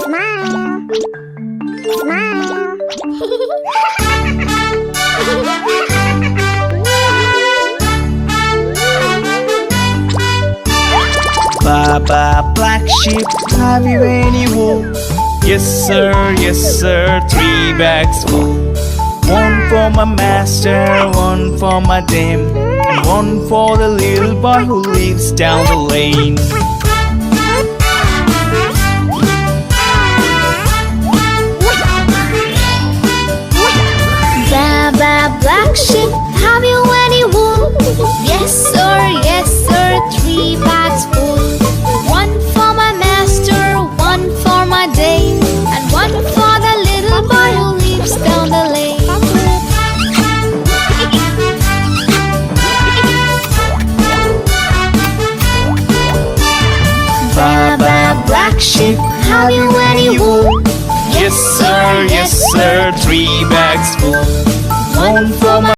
Smile. Smile. Baba, black sheep, have you any wool? Yes sir, 3 bags full. One for my master, one for my dame, and one for the little boy who lives down the lane. Baba, black sheep, have you any wool? Yes sir, 3 bags full. One for my master, one for my dame, and one for the little boy who lives down the lane. Baba, black sheep, have you any wool? Yes sir, 3 bags full. One for my